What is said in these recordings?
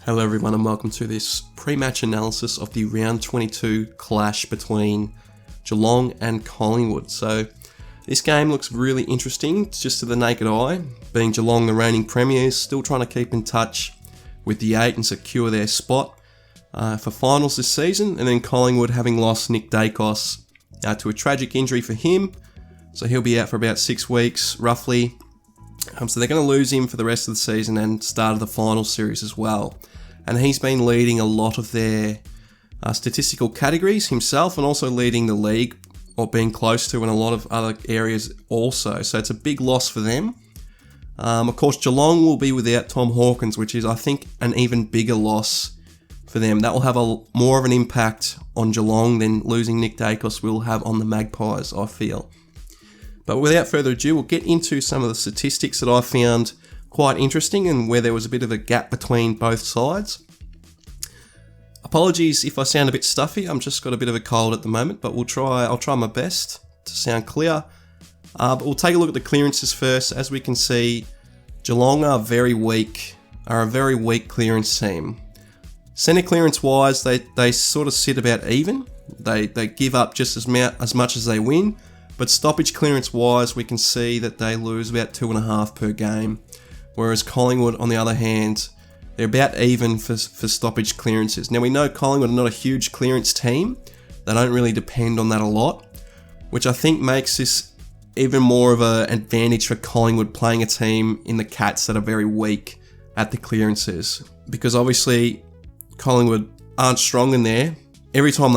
Hello everyone and welcome to this pre-match analysis of the round 22 clash between Geelong and Collingwood. So this game looks really interesting just to the naked eye, being Geelong the reigning premiers, still trying to keep in touch with the 8 and secure their spot for finals this season, and then Collingwood having lost Nick Daicos to a tragic injury for him, so he'll be out for about 6 weeks roughly. So they're going to lose him for the rest of the season and start of the final series as well. And he's been leading a lot of their statistical categories himself, and also leading the league, or being close to, in a lot of other areas also. So it's a big loss for them. Of course, Geelong will be without Tom Hawkins, which is, I think, an even bigger loss for them. That will have more of an impact on Geelong than losing Nick Daicos will have on the Magpies, I feel. But without further ado, we'll get into some of the statistics that I found quite interesting and where there was a bit of a gap between both sides. Apologies if I sound a bit stuffy, I'm just got a bit of a cold at the moment, but I'll try my best to sound clear. But we'll take a look at the clearances first. As we can see, Geelong are a very weak clearance team. Centre clearance wise, they sort of sit about even. They give up just as much as they win, but stoppage clearance wise, we can see that they lose about 2.5 per game. Whereas Collingwood, on the other hand, they're about even for stoppage clearances. Now, we know Collingwood are not a huge clearance team. They don't really depend on that a lot, which I think makes this even more of an advantage for Collingwood playing a team in the Cats that are very weak at the clearances. Because obviously, Collingwood aren't strong in there. Every time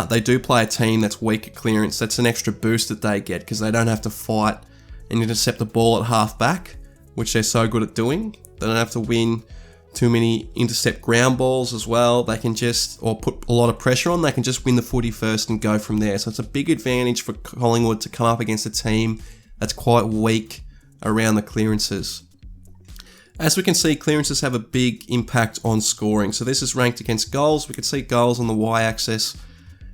they do play a team that's weak at clearance, that's an extra boost that they get because they don't have to fight and intercept the ball at half back, which they're so good at doing. They don't have to win too many intercept ground balls as well. They can or put a lot of pressure on, they can just win the footy first and go from there. So it's a big advantage for Collingwood to come up against a team that's quite weak around the clearances. As we can see, clearances have a big impact on scoring. So this is ranked against goals. We can see goals on the y-axis,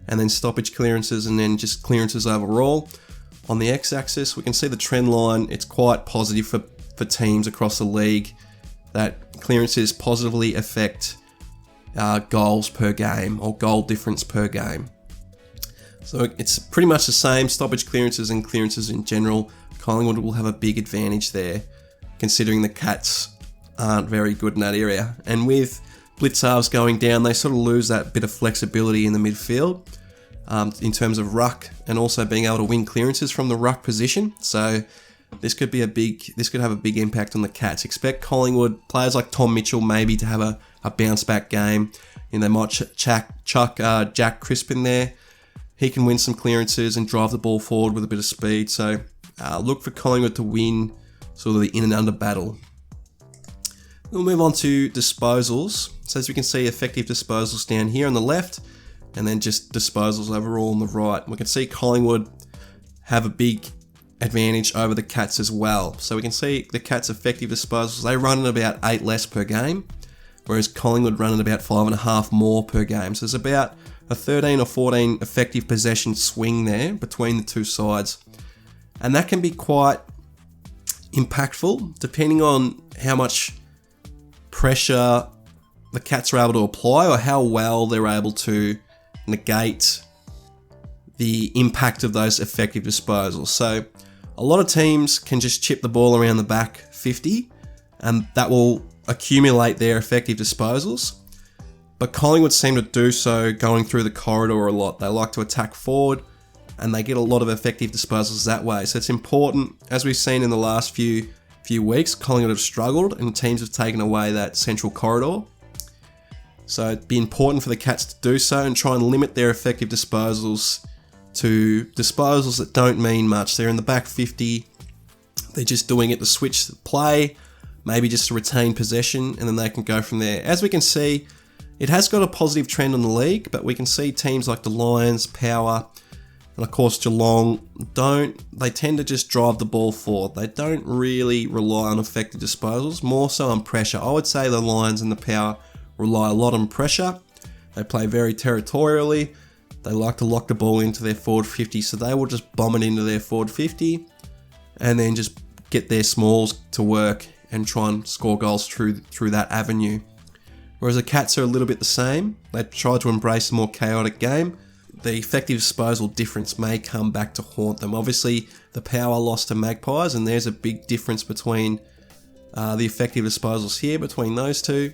and then stoppage clearances, and then just clearances overall. On the x-axis, we can see the trend line. It's quite positive for teams across the league, that clearances positively affect goals per game, or goal difference per game. So it's pretty much the same, stoppage clearances and clearances in general. Collingwood will have a big advantage there, considering the Cats aren't very good in that area. And with Blicavs going down, they sort of lose that bit of flexibility in the midfield in terms of ruck, and also being able to win clearances from the ruck position. So this could have a big impact on the Cats. Expect Collingwood players like Tom Mitchell maybe to have a bounce back game. They might chuck Jack Crisp in there. He can win some clearances and drive the ball forward with a bit of speed. So look for Collingwood to win sort of the in and under battle. We'll move on to disposals. So as we can see, effective disposals down here on the left, and then just disposals overall on the right. We can see Collingwood have a big advantage over the Cats as well. So we can see the Cats' effective disposals, they run at about 8 less per game, whereas Collingwood run at about 5.5 more per game. So there's about a 13 or 14 effective possession swing there between the two sides. And that can be quite impactful depending on how much pressure the Cats are able to apply, or how well they're able to negate the impact of those effective disposals. So a lot of teams can just chip the ball around the back 50, and that will accumulate their effective disposals. But Collingwood seem to do so going through the corridor a lot. They like to attack forward, and they get a lot of effective disposals that way. So it's important, as we've seen in the last few weeks, Collingwood have struggled and teams have taken away that central corridor. So it'd be important for the Cats to do so and try and limit their effective disposals to disposals that don't mean much. They're in the back 50, they're just doing it to switch the play, maybe just to retain possession, and then they can go from there. As we can see, it has got a positive trend on the league, but we can see teams like the Lions, Power, and of course Geelong they tend to just drive the ball forward. They don't really rely on effective disposals, more so on pressure. I would say the Lions and the Power rely a lot on pressure. They play very territorially. They like to lock the ball into their forward 50, so they will just bomb it into their forward 50 and then just get their smalls to work and try and score goals through that avenue. Whereas the Cats are a little bit the same. They try to embrace a more chaotic game. The effective disposal difference may come back to haunt them. Obviously, the power lost to Magpies, and there's a big difference between the effective disposals here between those two.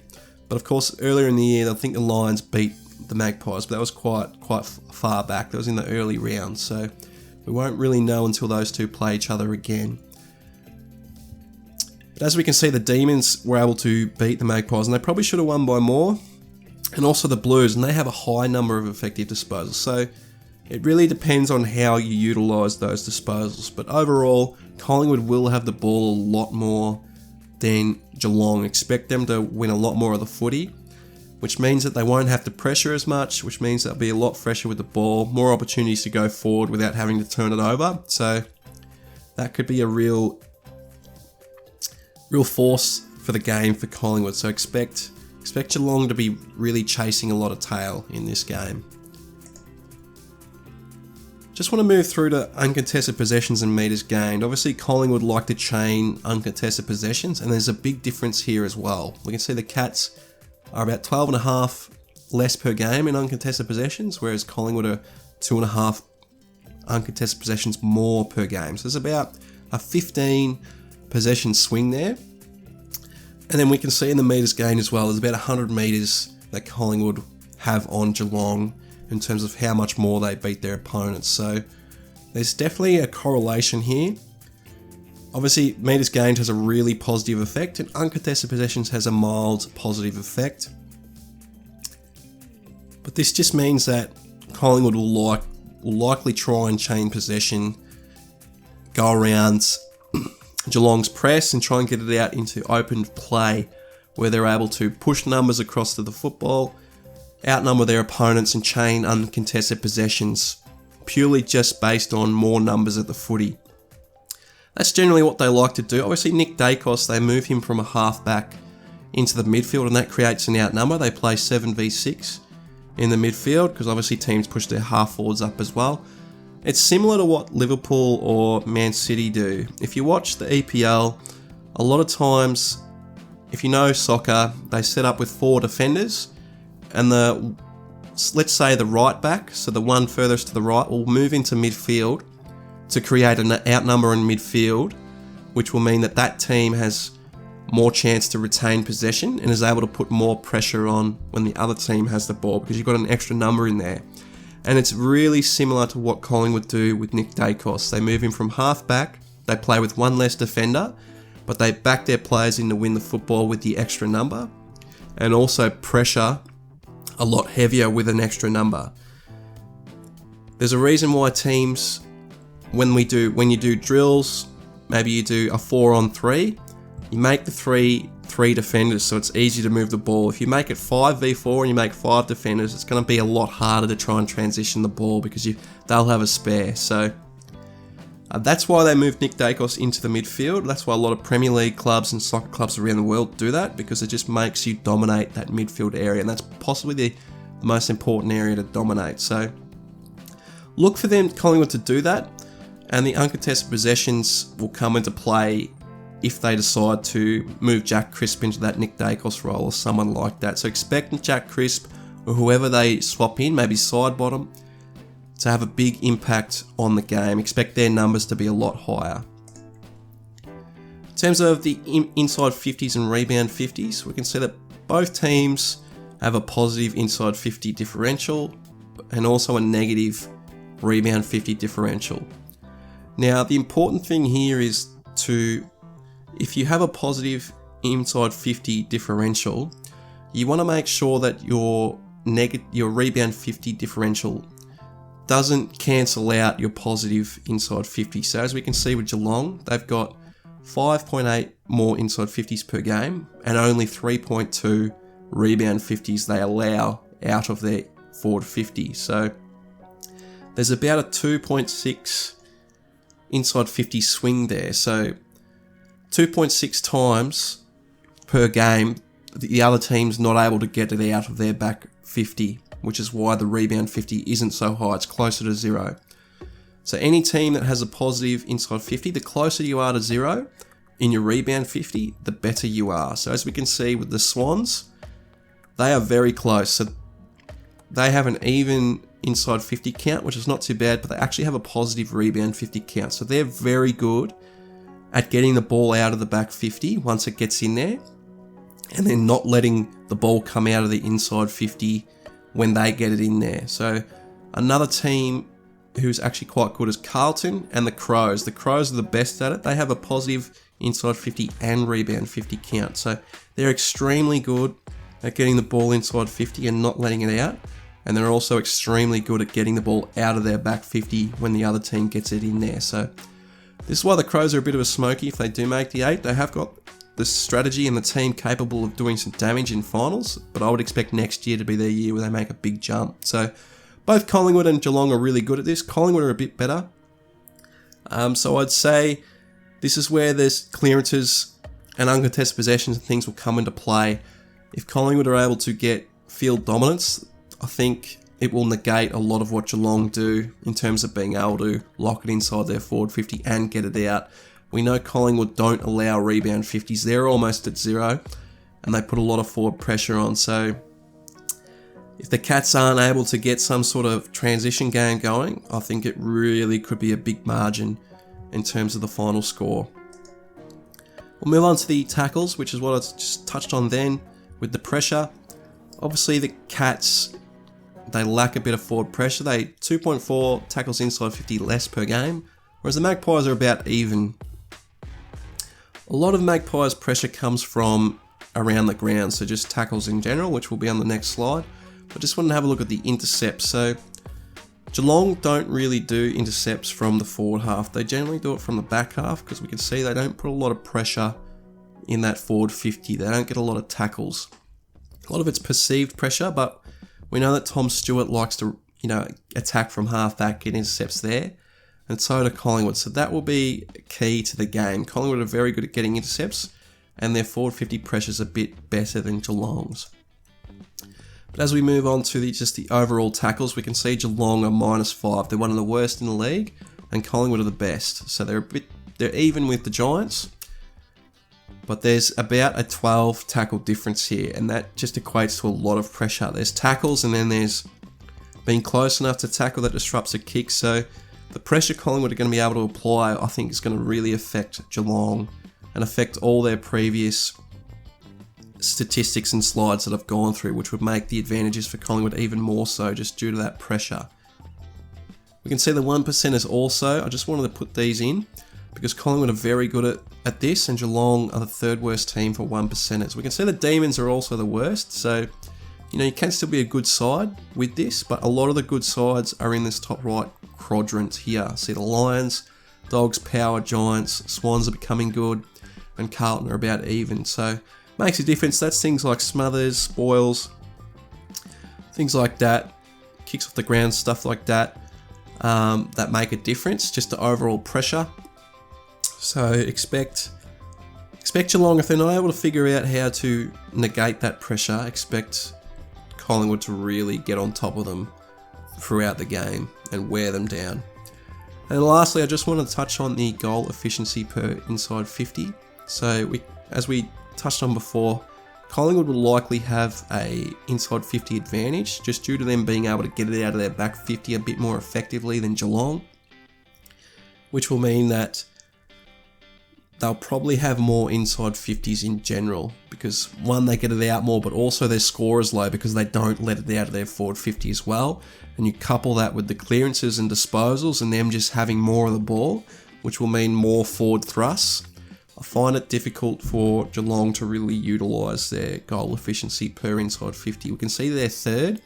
But of course, earlier in the year, I think the Lions beat the Magpies, but that was quite far back. That was in the early rounds, so we won't really know until those two play each other again. But as we can see, the Demons were able to beat the Magpies, and they probably should have won by more. And also the Blues, and they have a high number of effective disposals. So it really depends on how you utilise those disposals. But overall, Collingwood will have the ball a lot more than Geelong. Expect them to win a lot more of the footy, which means that they won't have to pressure as much, which means they'll be a lot fresher with the ball, more opportunities to go forward without having to turn it over. So that could be a real force for the game for Collingwood. So expect Geelong to be really chasing a lot of tail in this game. Just want to move through to uncontested possessions and metres gained. Obviously, Collingwood like to chain uncontested possessions, and there's a big difference here as well. We can see the Cats are about 12.5 less per game in uncontested possessions, whereas Collingwood are 2.5 uncontested possessions more per game. So there's about a 15 possession swing there. And then we can see in the metres gained as well, there's about 100 metres that Collingwood have on Geelong in terms of how much more they beat their opponents. So there's definitely a correlation here. Obviously, metres gained has a really positive effect, and uncontested possessions has a mild positive effect. But this just means that Collingwood will likely try and chain possession, go around Geelong's press and try and get it out into open play where they're able to push numbers across to the football, outnumber their opponents and chain uncontested possessions purely just based on more numbers at the footy. That's generally what they like to do. Obviously, Nick Daicos, they move him from a halfback into the midfield, and that creates an outnumber. They play 7v6 in the midfield because obviously teams push their half forwards up as well. It's similar to what Liverpool or Man City do. If you watch the EPL, a lot of times, if you know soccer, they set up with 4 defenders, and let's say the right back, so the one furthest to the right, will move into midfield to create an outnumber in midfield, which will mean that that team has more chance to retain possession and is able to put more pressure on when the other team has the ball because you've got an extra number in there. And it's really similar to what Collingwood do with Nick Daicos. They move him from half-back, they play with one less defender, but they back their players in to win the football with the extra number, and also pressure a lot heavier with an extra number. There's a reason why teams, when you do drills, maybe you do a 4-on-3, you make the three defenders so it's easy to move the ball. If you make it 5v4 and you make 5 defenders, it's going to be a lot harder to try and transition the ball because they'll have a spare. So that's why they moved Nick Daicos into the midfield. That's why a lot of Premier League clubs and soccer clubs around the world do that, because it just makes you dominate that midfield area, and that's possibly the most important area to dominate. So look for them, Collingwood, to do that, and the uncontested possessions will come into play if they decide to move Jack Crisp into that Nick Daicos role or someone like that. So expect Jack Crisp or whoever they swap in, maybe side bottom, to have a big impact on the game. Expect their numbers to be a lot higher. In terms of the inside 50s and rebound 50s, we can see that both teams have a positive inside 50 differential and also a negative rebound 50 differential. Now, the important thing here is if you have a positive inside 50 differential, you want to make sure that your rebound 50 differential doesn't cancel out your positive inside 50. So as we can see with Geelong, they've got 5.8 more inside 50s per game and only 3.2 rebound 50s they allow out of their forward 50. So there's about a 2.6 inside 50 swing there. So 2.6 times per game, the other team's not able to get it out of their back 50, which is why the rebound 50 isn't so high. It's closer to 0. So any team that has a positive inside 50, the closer you are to 0 in your rebound 50, the better you are. So as we can see with the Swans, they are very close. So they have an even inside 50 count, which is not too bad, but they actually have a positive rebound 50 count. So they're very good at getting the ball out of the back 50 once it gets in there, and then not letting the ball come out of the inside 50 when they get it in there. So another team who's actually quite good is Carlton and the Crows. The Crows are the best at it. They have a positive inside 50 and rebound 50 count. So they're extremely good at getting the ball inside 50 and not letting it out. And they're also extremely good at getting the ball out of their back 50 when the other team gets it in there. So this is why the Crows are a bit of a smoky if they do make the 8. They have got the strategy and the team capable of doing some damage in finals, but I would expect next year to be their year where they make a big jump. So both Collingwood and Geelong are really good at this. Collingwood are a bit better. So I'd say this is where there's clearances and uncontested possessions and things will come into play. If Collingwood are able to get field dominance, I think it will negate a lot of what Geelong do in terms of being able to lock it inside their forward 50 and get it out. We know Collingwood don't allow rebound 50s. They're almost at 0, and they put a lot of forward pressure on. So if the Cats aren't able to get some sort of transition game going, I think it really could be a big margin in terms of the final score. We'll move on to the tackles, which is what I just touched on then with the pressure. Obviously, the Cats, they lack a bit of forward pressure. They 2.4 tackles inside 50 less per game, whereas the Magpies are about even. A lot of Magpies pressure comes from around the ground, so just tackles in general, which will be on the next slide. I just wanted to have a look at the intercepts. So Geelong don't really do intercepts from the forward half. They generally do it from the back half, because we can see they don't put a lot of pressure in that forward 50. They don't get a lot of tackles. A lot of it's perceived pressure, but we know that Tom Stewart likes to, attack from half back, get intercepts there, and so do Collingwood. So that will be key to the game. Collingwood are very good at getting intercepts, and their forward 50 pressure is a bit better than Geelong's. But as we move on to the overall tackles, we can see Geelong are -5. They're one of the worst in the league, and Collingwood are the best. So they're even with the Giants, but there's about a 12 tackle difference here, and that just equates to a lot of pressure. There's tackles, and then there's being close enough to tackle that disrupts a kick. So the pressure Collingwood are going to be able to apply, I think, is going to really affect Geelong and affect all their previous statistics and slides that I've gone through, which would make the advantages for Collingwood even more so just due to that pressure. We can see the 1%ers also. I just wanted to put these in because Collingwood are very good at this, and Geelong are the third worst team for 1%ers. We can see the Demons are also the worst, so you can still be a good side with this, but a lot of the good sides are in this top right quadrant here. See the Lions, Dogs, Power, Giants, Swans are becoming good, and Carlton are about even. So makes a difference. That's things like smothers, spoils, things like that, kicks off the ground, stuff like that, that make a difference just to overall pressure. So expect Geelong, if they're not able to figure out how to negate that pressure, expect Collingwood to really get on top of them throughout the game and wear them down. And lastly, I just want to touch on the goal efficiency per inside 50. So as we touched on before, Collingwood will likely have a inside 50 advantage just due to them being able to get it out of their back 50 a bit more effectively than Geelong, which will mean that they'll probably have more inside 50s in general because, one, they get it out more, but also their score is low because they don't let it out of their forward 50 as well. And you couple that with the clearances and disposals and them just having more of the ball, which will mean more forward thrusts. I find it difficult for Geelong to really utilise their goal efficiency per inside 50. We can see they're third,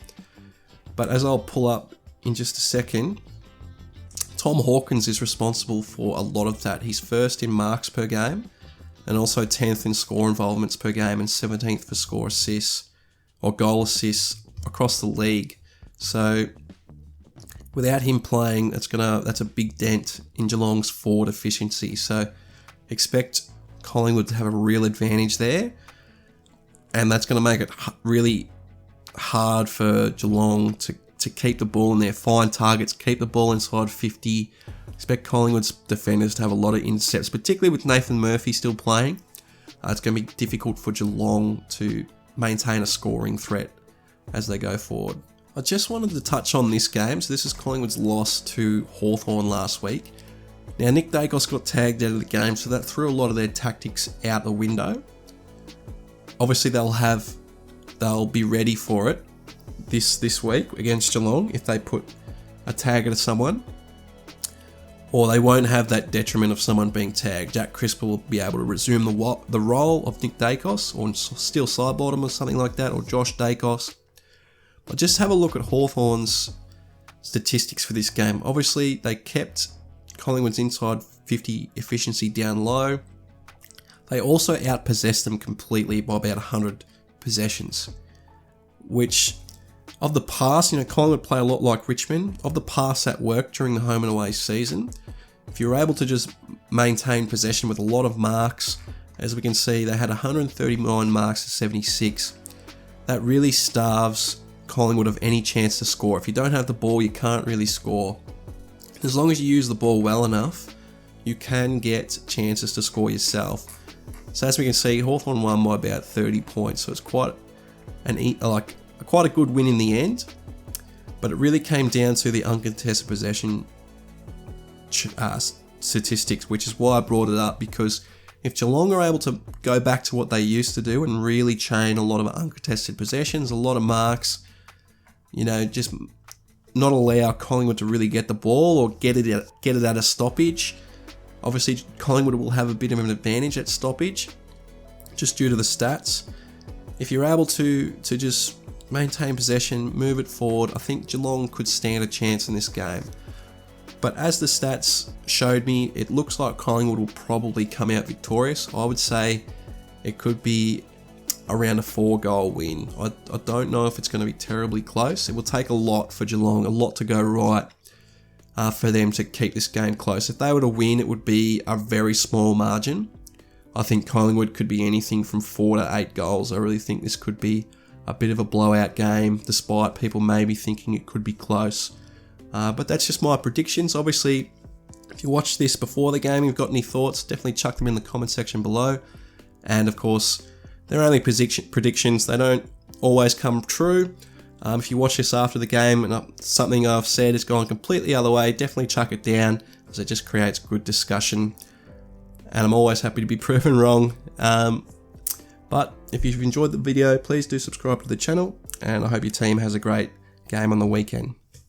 but as I'll pull up in just a second, Tom Hawkins is responsible for a lot of that. He's first in marks per game and also 10th in score involvements per game and 17th for score assists or goal assists across the league. So without him playing, that's a big dent in Geelong's forward efficiency. So expect Collingwood to have a real advantage there, and that's going to make it really hard for Geelong to keep the ball in there, find targets, keep the ball inside 50. Expect Collingwood's defenders to have a lot of intercepts, particularly with Nathan Murphy still playing. It's going to be difficult for Geelong to maintain a scoring threat as they go forward. I just wanted to touch on this game. So this is Collingwood's loss to Hawthorn last week. Now Nick Daicos got tagged out of the game, so that threw a lot of their tactics out the window. Obviously they'll be ready for it this week against Geelong if they put a tag to someone, or they won't have that detriment of someone being tagged. Jack Crisper will be able to resume the role of Nick Daicos, or Steele Sidebottom or something like that, or Josh Daicos. But just have a look at Hawthorn's statistics for this game. Obviously, they kept Collingwood's inside 50 efficiency down low. They also outpossessed them completely by about 100 possessions, which of the pass, Collingwood play a lot like Richmond. Of the pass that worked during the home and away season, if you're able to just maintain possession with a lot of marks, as we can see, they had 139 marks to 76. That really starves Collingwood of any chance to score. If you don't have the ball, you can't really score. As long as you use the ball well enough, you can get chances to score yourself. So as we can see, Hawthorn won by about 30 points, so it's quite a good win in the end. But it really came down to the uncontested possession statistics, which is why I brought it up, because if Geelong are able to go back to what they used to do and really chain a lot of uncontested possessions, a lot of marks, just not allow Collingwood to really get the ball or get it at a stoppage. Obviously, Collingwood will have a bit of an advantage at stoppage, just due to the stats. If you're able to just maintain possession, move it forward, I think Geelong could stand a chance in this game. But as the stats showed me, it looks like Collingwood will probably come out victorious. I would say it could be around a 4-goal win. I don't know if it's going to be terribly close. It will take a lot for Geelong, a lot to go right for them to keep this game close. If they were to win, it would be a very small margin. I think Collingwood could be anything from 4 to 8 goals. I really think this could be a bit of a blowout game, despite people maybe thinking it could be close. But that's just my predictions. Obviously, if you watched this before the game, you've got any thoughts, definitely chuck them in the comment section below. And of course, they're only predictions. They don't always come true. If you watch this after the game and something I've said has gone completely the other way, definitely chuck it down, because it just creates good discussion. And I'm always happy to be proven wrong. But if you've enjoyed the video, please do subscribe to the channel, and I hope your team has a great game on the weekend.